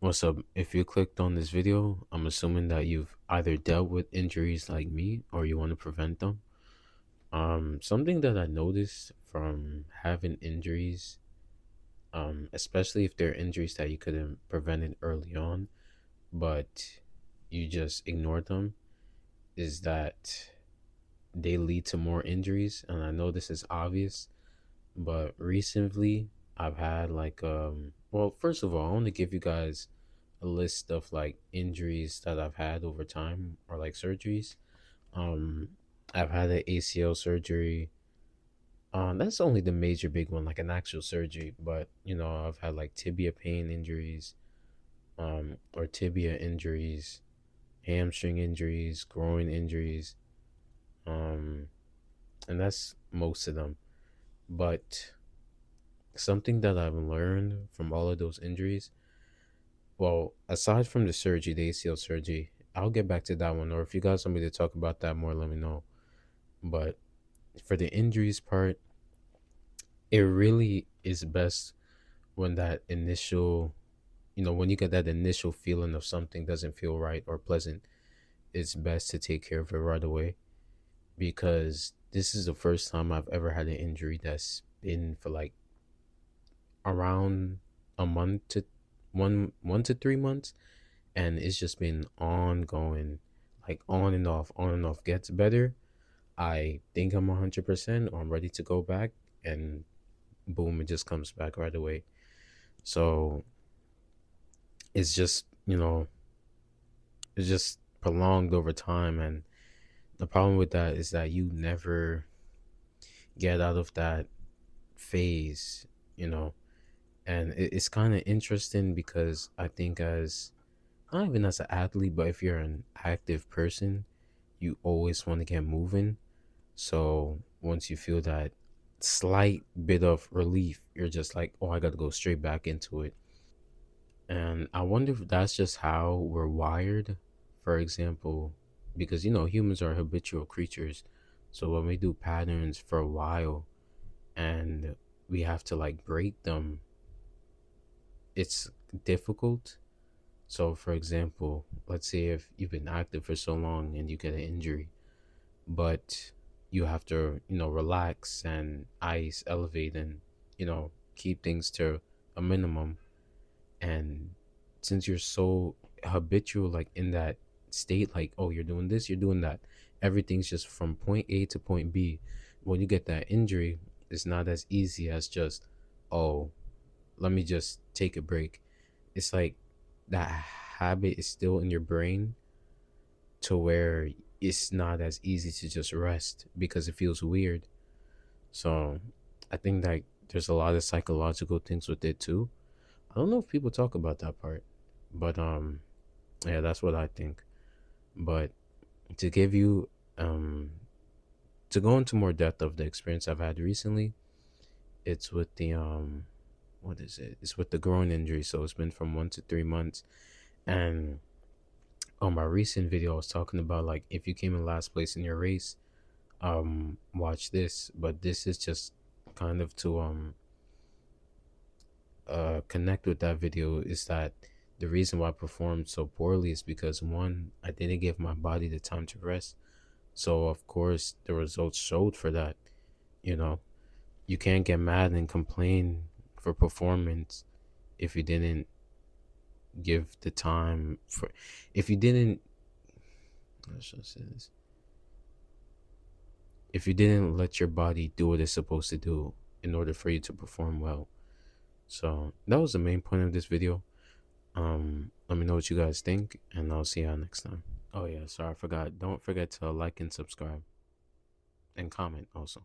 What's up? If you clicked on this video, I'm assuming that you've either dealt with injuries like me or you want to prevent them. Something that I noticed from having injuries, especially if they're injuries that you could have prevented early on, but you just ignored them, is that they lead to more injuries. And I know this is obvious, but recently I've had well, first of all, I want to give you guys a list of like injuries that I've had over time or like surgeries. Um, I've had an ACL surgery. That's only the major big one, like an actual surgery. But I've had like tibia pain injuries, or tibia injuries, hamstring injuries, groin injuries, um, and that's most of them. But something that I've learned from all of those injuries, well, aside from the surgery, the ACL surgery, I'll get back to that one. Or if you guys want me to talk about that more, let me know. But for the injuries part, it really is best when that initial, when you get that initial feeling of something doesn't feel right or pleasant, it's best to take care of it right away. Because this is the first time I've ever had an injury that's been for like around a month to 1 to 3 months, and it's just been ongoing, like on and off. Gets better. I think I'm 100% or I'm ready to go back, and boom, it just comes back right away. So it's just, it's just prolonged over time. And the problem with that is that you never get out of that phase, you know. And it's kind of interesting because I think, as not even as an athlete, but if you're an active person, you always want to get moving. So once you feel that slight bit of relief, you're just like, oh, I got to go straight back into it. And I wonder if that's just how we're wired. For example, because humans are habitual creatures. So when we do patterns for a while and we have to like break them, it's difficult. So for example, let's say if you've been active for so long and you get an injury, but you have to, relax and ice, elevate, and, keep things to a minimum. And since you're so habitual, like in that state, like, oh, you're doing this, you're doing that, everything's just from point A to point B. When you get that injury, it's not as easy as just, oh, let me just take a break. It's like that habit is still in your brain, to where it's not as easy to just rest because it feels weird. So I think that there's a lot of psychological things with it too. I don't know if people talk about that part, but yeah, that's what I think. But to give you to go into more depth of the experience I've had recently, it's with the what is it? It's with the groin injury. So it's been from 1 to 3 months. And on my recent video, I was talking about like, if you came in last place in your race, watch this. But this is just kind of to connect with that video, is that the reason why I performed so poorly is because, one, I didn't give my body the time to rest. So of course the results showed for that. You know, you can't get mad and complain for performance if you didn't give the time for, if you didn't, how should I say this? If you didn't let your body do what it's supposed to do in order for you to perform well. So that was the main point of this video. Let me know what you guys think, and I'll see y'all next time. Oh yeah, sorry, I forgot. Don't forget to like and subscribe and comment also.